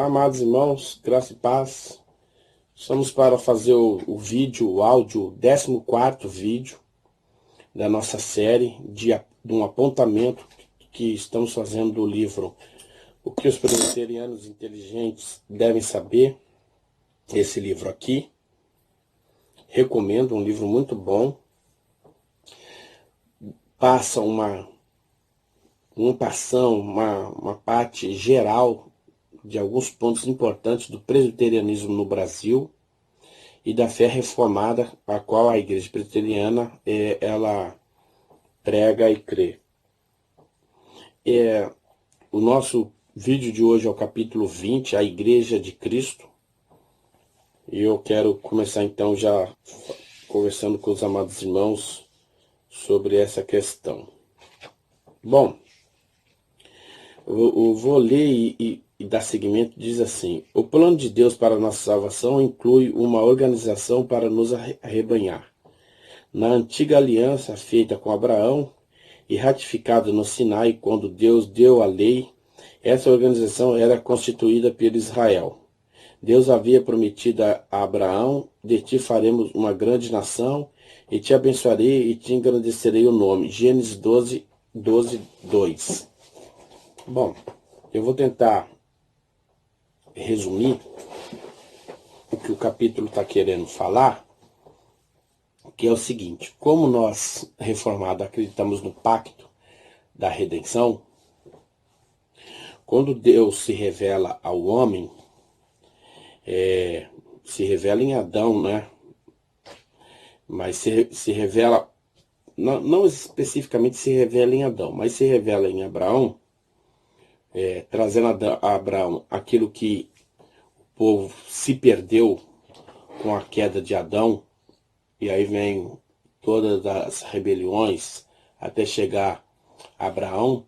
Amados irmãos, graça e paz. Estamos para fazer o áudio, 14º vídeo da nossa série de um apontamento que estamos fazendo do livro O que os Presbiterianos Inteligentes Devem Saber. Esse livro aqui, recomendo, um livro muito bom. Passa uma parte geral de alguns pontos importantes do presbiterianismo no Brasil e da fé reformada, a qual a Igreja Presbiteriana ela prega e crê. O nosso vídeo de hoje é o capítulo 20, a Igreja de Cristo. E eu quero começar então já conversando com os amados irmãos sobre essa questão. Bom, eu vou ler e dar seguimento. Diz assim: o plano de Deus para a nossa salvação inclui uma organização para nos arrebanhar. Na antiga aliança feita com Abraão e ratificada no Sinai quando Deus deu a lei, essa organização era constituída por Israel. Deus havia prometido a Abraão: de ti faremos uma grande nação, e te abençoarei e te engrandecerei o nome. Gênesis 12, 2. Bom, eu vou tentar resumir o que o capítulo está querendo falar, que é o seguinte: como nós, reformados, acreditamos no pacto da redenção, quando Deus se revela ao homem, se revela em Adão, né? Mas se revela, não especificamente se revela em Adão, mas se revela em Abraão, trazendo a Abraão aquilo que o povo se perdeu com a queda de Adão, e aí vem todas as rebeliões até chegar a Abraão,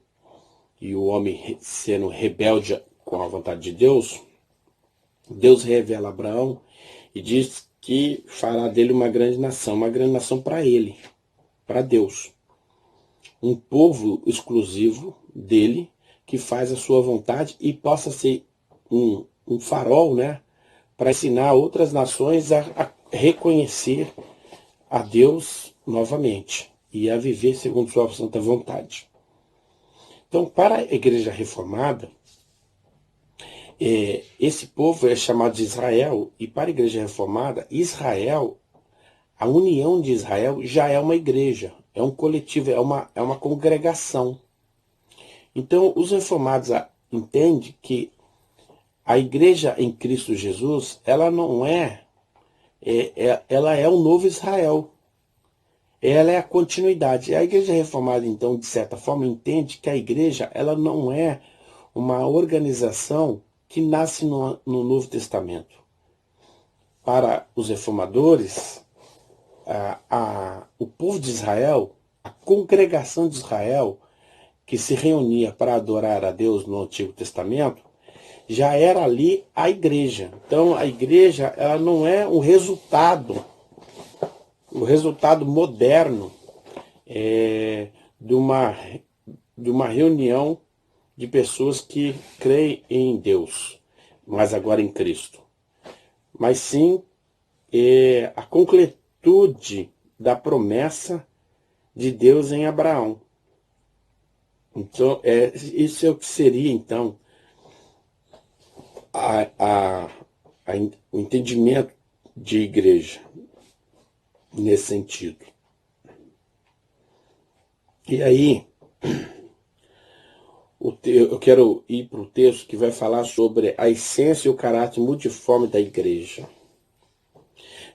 e o homem sendo rebelde com a vontade de Deus. Deus revela a Abraão e diz que fará dele uma grande nação para ele, para Deus. Um povo exclusivo dele, que faz a sua vontade e possa ser um farol, né, para ensinar outras nações a reconhecer a Deus novamente e a viver segundo sua santa vontade. Então, para a Igreja Reformada, esse povo é chamado de Israel, e para a Igreja Reformada, Israel, a união de Israel já é uma igreja, é um coletivo, é uma congregação. Então, os reformados entendem que a igreja em Cristo Jesus, ela não ela é o novo Israel. Ela é a continuidade. A Igreja Reformada, então, de certa forma, entende que a igreja ela não é uma organização que nasce no Novo Testamento. Para os reformadores, o povo de Israel, a congregação de Israel, que se reunia para adorar a Deus no Antigo Testamento, já era ali a igreja. Então, a igreja ela não é o resultado moderno de uma reunião de pessoas que creem em Deus, mas agora em Cristo. Mas sim a concretude da promessa de Deus em Abraão. Então, isso é o que seria, então, o entendimento de igreja, nesse sentido. E aí, eu quero ir para o texto que vai falar sobre a essência e o caráter multiforme da igreja.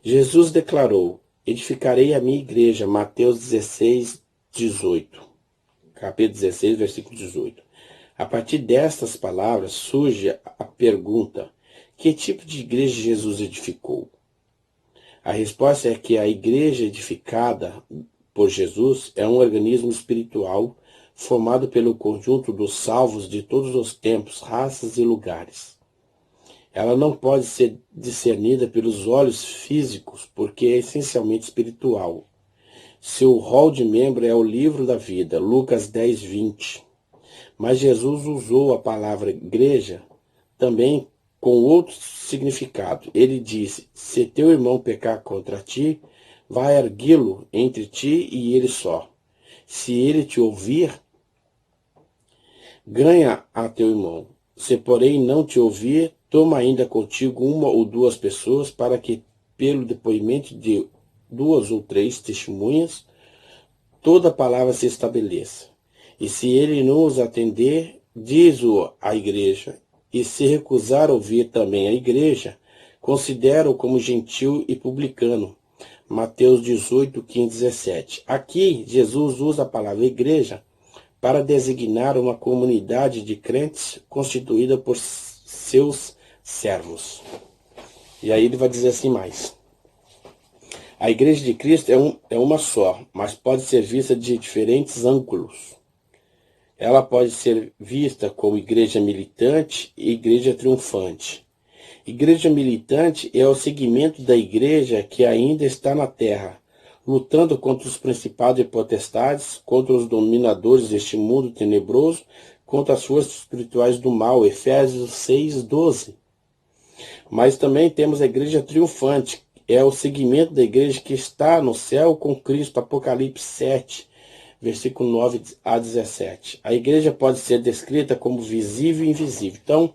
Jesus declarou: edificarei a minha igreja, Mateus 16, 18. Capítulo 16, versículo 18. A partir destas palavras surge a pergunta: que tipo de igreja Jesus edificou? A resposta é que a igreja edificada por Jesus é um organismo espiritual formado pelo conjunto dos salvos de todos os tempos, raças e lugares. Ela não pode ser discernida pelos olhos físicos, porque é essencialmente espiritual. Seu rol de membro é o livro da vida, Lucas 10:20. Mas Jesus usou a palavra igreja também com outro significado. Ele disse: se teu irmão pecar contra ti, vai erguê-lo entre ti e ele só. Se ele te ouvir, ganha a teu irmão. Se, porém, não te ouvir, toma ainda contigo uma ou duas pessoas, para que, pelo depoimento de duas ou três testemunhas, toda palavra se estabeleça. E se ele não os atender, diz-o à igreja, e se recusar ouvir também a igreja, considera-o como gentil e publicano. Mateus 18, 15, 17. Aqui, Jesus usa a palavra igreja para designar uma comunidade de crentes constituída por seus servos. E aí ele vai dizer assim mais. A igreja de Cristo é uma só, mas pode ser vista de diferentes ângulos. Ela pode ser vista como igreja militante e igreja triunfante. Igreja militante é o segmento da igreja que ainda está na terra, lutando contra os principados e potestades, contra os dominadores deste mundo tenebroso, contra as forças espirituais do mal. Efésios 6, 12. Mas também temos a igreja triunfante, é o segmento da igreja que está no céu com Cristo. Apocalipse 7, versículo 9 a 17. A igreja pode ser descrita como visível e invisível. Então,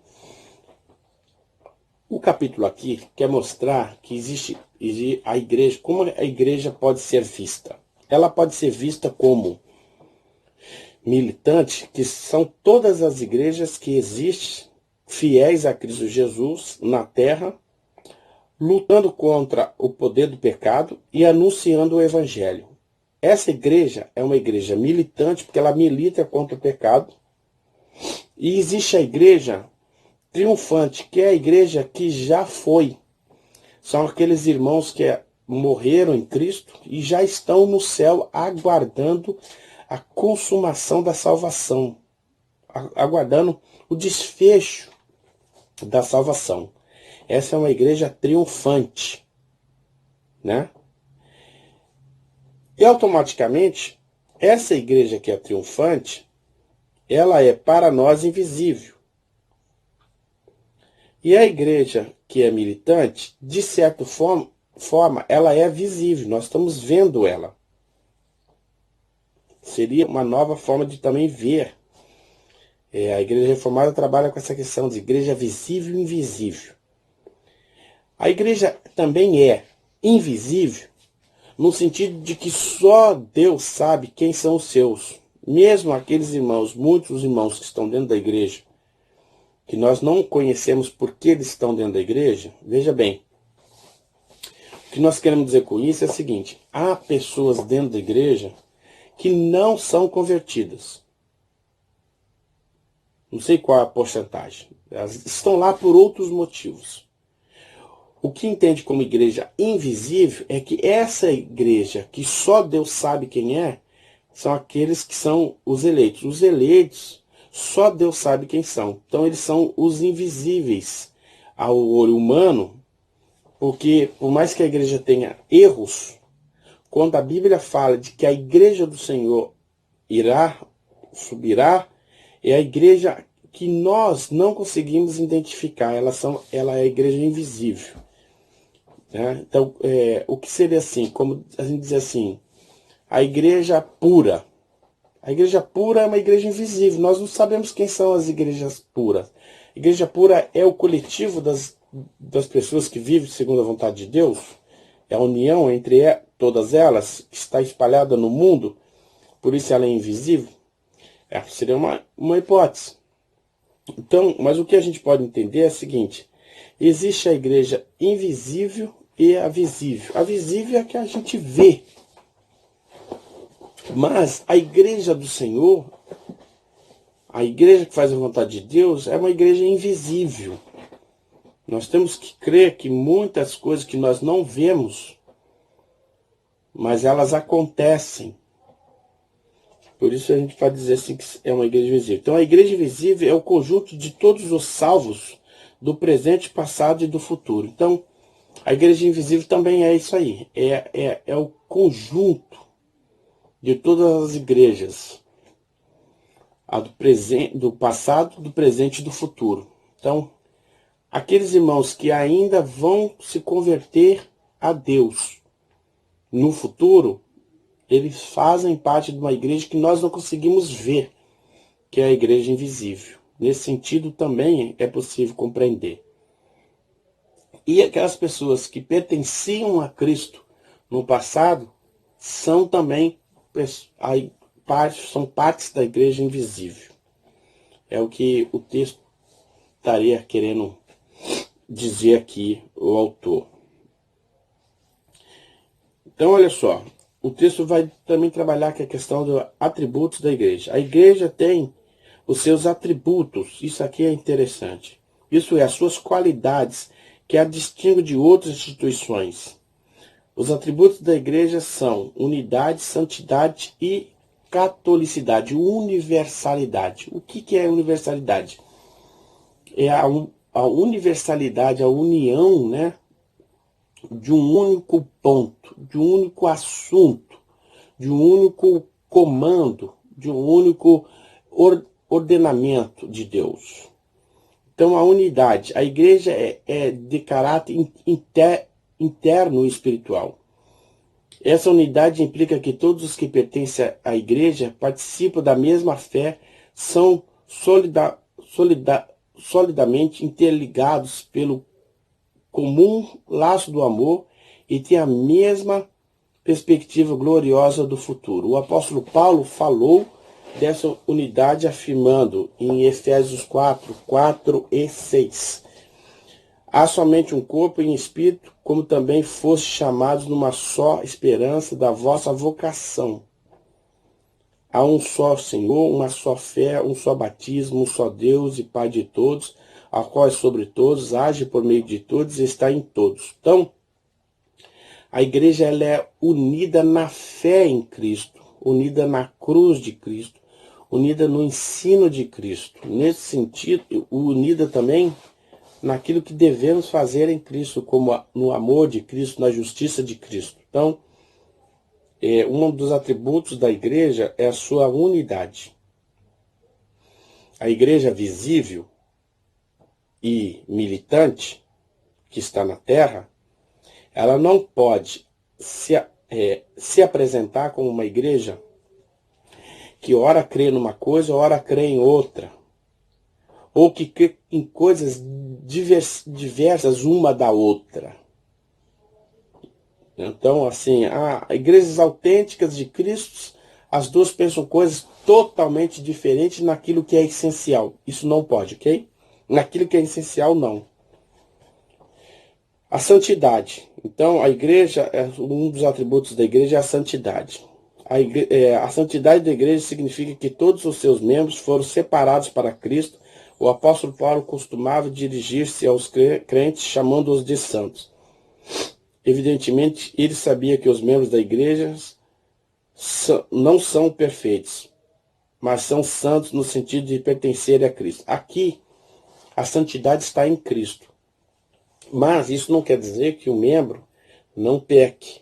o capítulo aqui quer mostrar que existe a igreja, como a igreja pode ser vista. Ela pode ser vista como militante, que são todas as igrejas que existem, fiéis a Cristo Jesus na terra, lutando contra o poder do pecado e anunciando o evangelho. Essa igreja é uma igreja militante, porque ela milita contra o pecado. E existe a igreja triunfante, que é a igreja que já foi. São aqueles irmãos que morreram em Cristo e já estão no céu aguardando a consumação da salvação, aguardando o desfecho da salvação. Essa é uma igreja triunfante, né? E automaticamente, essa igreja que é triunfante, ela é para nós invisível. E a igreja que é militante, de certa forma, ela é visível, nós estamos vendo ela. Seria uma nova forma de também ver. A igreja reformada trabalha com essa questão de igreja visível e invisível. A igreja também é invisível, no sentido de que só Deus sabe quem são os seus. Mesmo aqueles irmãos, muitos irmãos que estão dentro da igreja, que nós não conhecemos por que eles estão dentro da igreja, veja bem, o que nós queremos dizer com isso é o seguinte: há pessoas dentro da igreja que não são convertidas. Não sei qual é a porcentagem. Elas estão lá por outros motivos. O que entende como igreja invisível é que essa igreja, que só Deus sabe quem é, são aqueles que são os eleitos. Os eleitos, só Deus sabe quem são. Então eles são os invisíveis ao olho humano, porque por mais que a igreja tenha erros, quando a Bíblia fala de que a igreja do Senhor subirá, é a igreja que nós não conseguimos identificar. Ela é a igreja invisível. Né? Então, o que seria assim? Como a gente diz assim, a igreja pura. A igreja pura é uma igreja invisível. Nós não sabemos quem são as igrejas puras. A igreja pura é o coletivo das pessoas que vivem segundo a vontade de Deus. É a união entre todas elas, que está espalhada no mundo, por isso ela é invisível. Seria uma hipótese. Então, mas o que a gente pode entender é o seguinte: existe a igreja invisível e a visível. A visível é a que a gente vê. Mas a igreja do Senhor, a igreja que faz a vontade de Deus, é uma igreja invisível. Nós temos que crer que muitas coisas que nós não vemos, mas elas acontecem. Por isso a gente pode dizer assim que é uma igreja visível. Então a igreja visível é o conjunto de todos os salvos do presente, passado e do futuro. Então a igreja invisível também é isso aí. É o conjunto de todas as igrejas. A do passado, do presente e do futuro. Então aqueles irmãos que ainda vão se converter a Deus no futuro, eles fazem parte de uma igreja que nós não conseguimos ver, que é a igreja invisível. Nesse sentido também é possível compreender. E aquelas pessoas que pertenciam a Cristo no passado são também são partes da igreja invisível. É o que o texto estaria querendo dizer aqui, o autor. Então, olha só, o texto vai também trabalhar com a questão dos atributos da igreja. A igreja tem os seus atributos, isso aqui é interessante. Isso é, as suas qualidades, que a distingue de outras instituições. Os atributos da igreja são unidade, santidade e catolicidade, universalidade. O que é universalidade? É a universalidade, a união, né, de um único ponto, de um único assunto, de um único comando, de um único ordenamento de Deus. Então, a unidade, a igreja é de caráter interno e espiritual. Essa unidade implica que todos os que pertencem à igreja participam da mesma fé, são solidamente interligados pelo comum laço do amor e têm a mesma perspectiva gloriosa do futuro. O apóstolo Paulo falou dessa unidade afirmando em Efésios 4 e 6. Há somente um corpo e espírito, como também foste chamados numa só esperança da vossa vocação. Há um só Senhor, uma só fé, um só batismo, um só Deus e Pai de todos, a qual é sobre todos, age por meio de todos e está em todos. Então, a igreja ela é unida na fé em Cristo, unida na cruz de Cristo, unida no ensino de Cristo. Nesse sentido, unida também naquilo que devemos fazer em Cristo, como no amor de Cristo, na justiça de Cristo. Então, um dos atributos da igreja é a sua unidade. A igreja visível e militante, que está na terra, ela não pode se apresentar como uma igreja que ora crê numa coisa, ora crê em outra, ou que crê em coisas diversas uma da outra. Então, assim, igrejas autênticas de Cristo, as duas pensam coisas totalmente diferentes naquilo que é essencial. Isso não pode, ok? Naquilo que é essencial, não. A santidade. Então, a igreja, um dos atributos da igreja é a santidade. A santidade da igreja significa que todos os seus membros foram separados para Cristo. O apóstolo Paulo costumava dirigir-se aos crentes chamando-os de santos. Evidentemente, ele sabia que os membros da igreja não são perfeitos, mas são santos no sentido de pertencerem a Cristo. Aqui, a santidade está em Cristo. Mas isso não quer dizer que o membro não peque.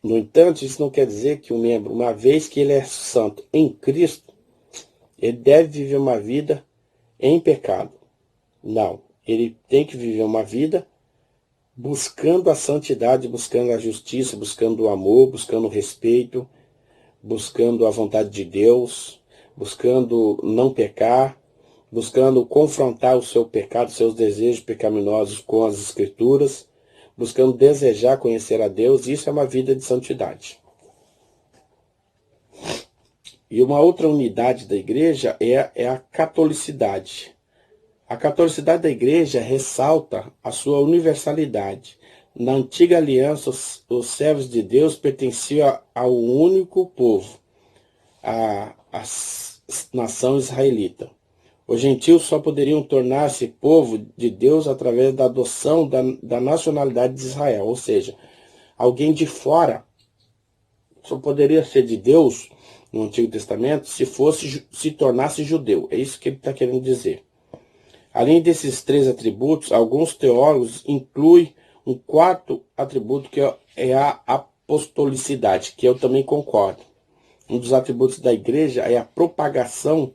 No entanto, isso não quer dizer que o membro, uma vez que ele é santo em Cristo, ele deve viver uma vida em pecado. Não, ele tem que viver uma vida buscando a santidade, buscando a justiça, buscando o amor, buscando o respeito, buscando a vontade de Deus, buscando não pecar, buscando confrontar o seu pecado, seus desejos pecaminosos com as Escrituras, buscando desejar conhecer a Deus. Isso é uma vida de santidade. E uma outra unidade da igreja é a catolicidade. A catolicidade da igreja ressalta a sua universalidade. Na antiga aliança, os servos de Deus pertenciam ao único povo, a nação israelita. Os gentios só poderiam tornar-se povo de Deus através da adoção da nacionalidade de Israel. Ou seja, alguém de fora só poderia ser de Deus no Antigo Testamento se tornasse judeu. É isso que ele está querendo dizer. Além desses três atributos, alguns teólogos incluem um quarto atributo que é a apostolicidade, que eu também concordo. Um dos atributos da igreja é a propagação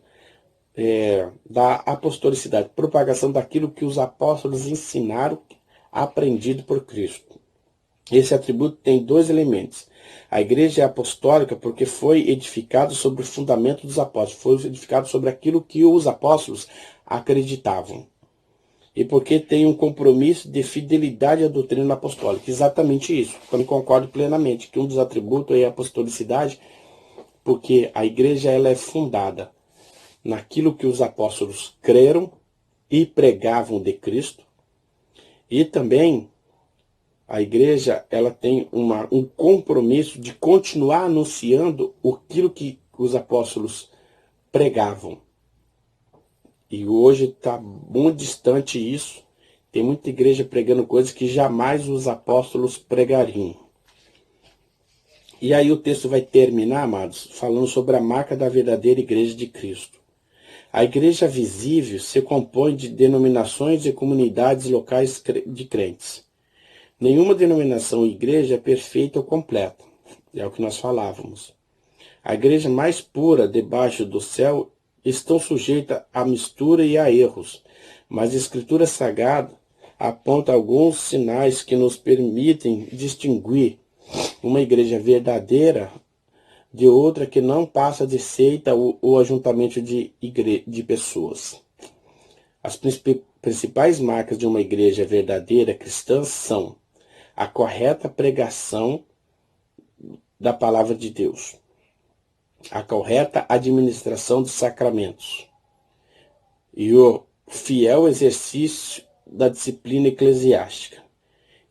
da apostolicidade, propagação daquilo que os apóstolos ensinaram, aprendido por Cristo. Esse atributo tem dois elementos. A igreja é apostólica porque foi edificado sobre o fundamento dos apóstolos, foi edificado sobre aquilo que os apóstolos acreditavam. E porque tem um compromisso de fidelidade à doutrina apostólica. Exatamente isso. Também concordo plenamente que um dos atributos é a apostolicidade, porque a igreja ela é fundada naquilo que os apóstolos creram e pregavam de Cristo. E também a igreja ela tem um compromisso de continuar anunciando aquilo que os apóstolos pregavam. E hoje está muito distante isso. Tem muita igreja pregando coisas que jamais os apóstolos pregariam. E aí o texto vai terminar, amados, falando sobre a marca da verdadeira igreja de Cristo. A igreja visível se compõe de denominações e comunidades locais de crentes. Nenhuma denominação ou igreja é perfeita ou completa. É o que nós falávamos. A igreja mais pura debaixo do céu estão sujeitas à mistura e a erros, mas a Escritura Sagrada aponta alguns sinais que nos permitem distinguir uma igreja verdadeira de outra que não passa de seita ou ajuntamento de pessoas. As principais marcas de uma igreja verdadeira cristã são a correta pregação da palavra de Deus, a correta administração dos sacramentos e o fiel exercício da disciplina eclesiástica.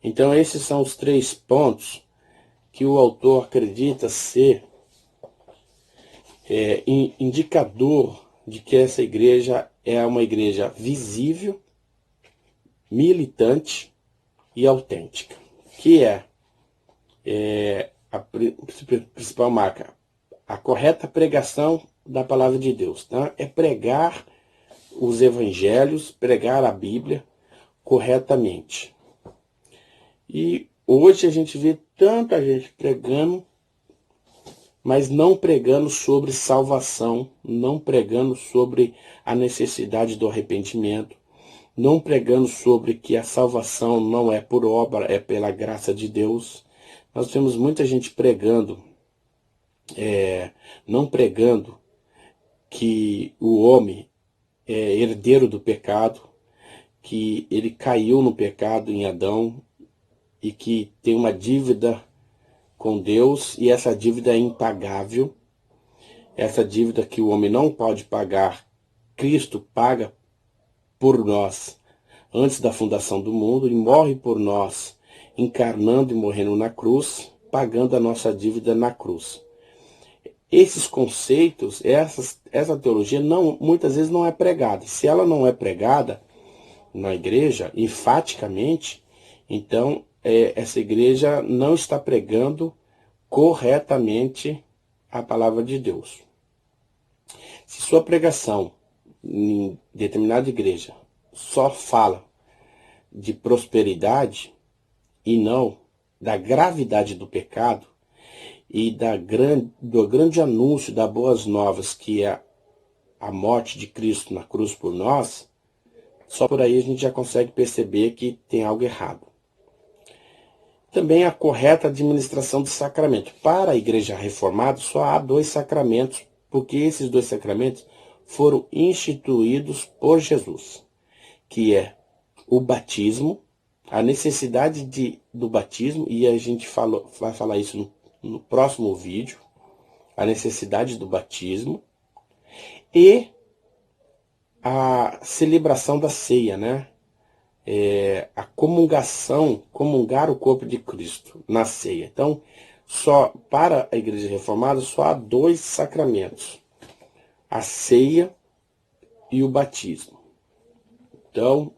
Então esses são os 3 pontos que o autor acredita ser indicador de que essa igreja é uma igreja visível, militante e autêntica, que é a principal marca, a correta pregação da palavra de Deus. Tá? É pregar os evangelhos, pregar a Bíblia corretamente. E hoje a gente vê tanta gente pregando, mas não pregando sobre salvação, não pregando sobre a necessidade do arrependimento, não pregando sobre que a salvação não é por obra, é pela graça de Deus. Nós temos muita gente pregando, não pregando que o homem é herdeiro do pecado, que ele caiu no pecado em Adão e que tem uma dívida com Deus e essa dívida é impagável. Essa dívida que o homem não pode pagar, Cristo paga por nós antes da fundação do mundo e morre por nós, encarnando e morrendo na cruz, pagando a nossa dívida na cruz. Esses conceitos, essa teologia muitas vezes não é pregada. Se ela não é pregada na igreja, enfaticamente, então essa igreja não está pregando corretamente a palavra de Deus. Se sua pregação em determinada igreja só fala de prosperidade e não da gravidade do pecado e do grande anúncio das boas novas, que é a morte de Cristo na cruz por nós, só por aí a gente já consegue perceber que tem algo errado. Também a correta administração do sacramento. Para a igreja reformada só há 2 sacramentos, porque esses 2 sacramentos foram instituídos por Jesus, que é o batismo, a necessidade do batismo, e a gente vai falar isso no próximo vídeo, a necessidade do batismo, e a celebração da ceia, né? A comungação, comungar o corpo de Cristo na ceia. Então, só para a igreja reformada só há 2 sacramentos, a ceia e o batismo. Então,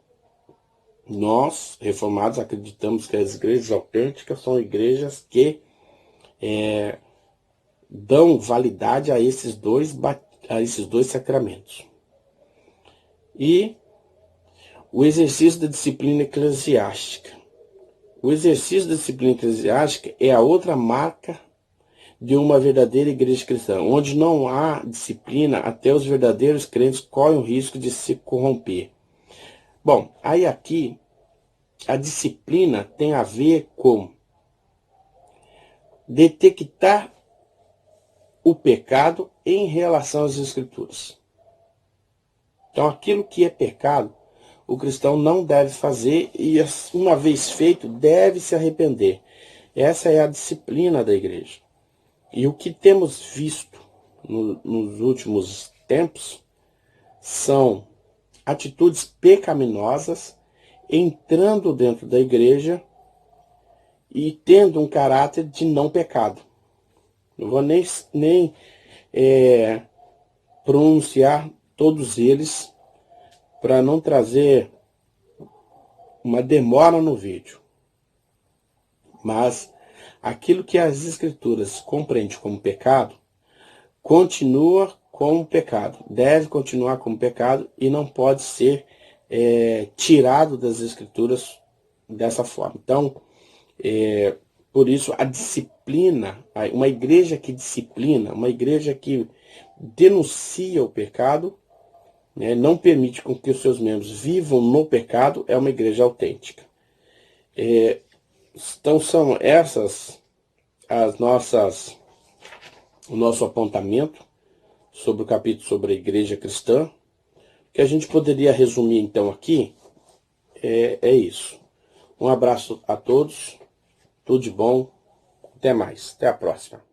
nós, reformados, acreditamos que as igrejas autênticas são igrejas que dão validade a esses dois sacramentos. E o exercício da disciplina eclesiástica. O exercício da disciplina eclesiástica é a outra marca de uma verdadeira igreja cristã. Onde não há disciplina, até os verdadeiros crentes correm o risco de se corromper. Bom, aí aqui, a disciplina tem a ver com detectar o pecado em relação às Escrituras. Então, aquilo que é pecado, o cristão não deve fazer e, uma vez feito, deve se arrepender. Essa é a disciplina da igreja. E o que temos visto nos últimos tempos são atitudes pecaminosas entrando dentro da igreja e tendo um caráter de não pecado. Não vou nem pronunciar todos eles para não trazer uma demora no vídeo. Mas aquilo que as Escrituras compreendem como pecado, continua como pecado. Deve continuar como pecado e não pode ser tirado das Escrituras dessa forma. Então, por isso, a disciplina, uma igreja que disciplina, uma igreja que denuncia o pecado, né, não permite com que os seus membros vivam no pecado, é uma igreja autêntica. Então são essas o nosso apontamento sobre o capítulo sobre a igreja cristã. O que a gente poderia resumir então aqui é isso. Um abraço a todos, tudo de bom, até mais, até a próxima.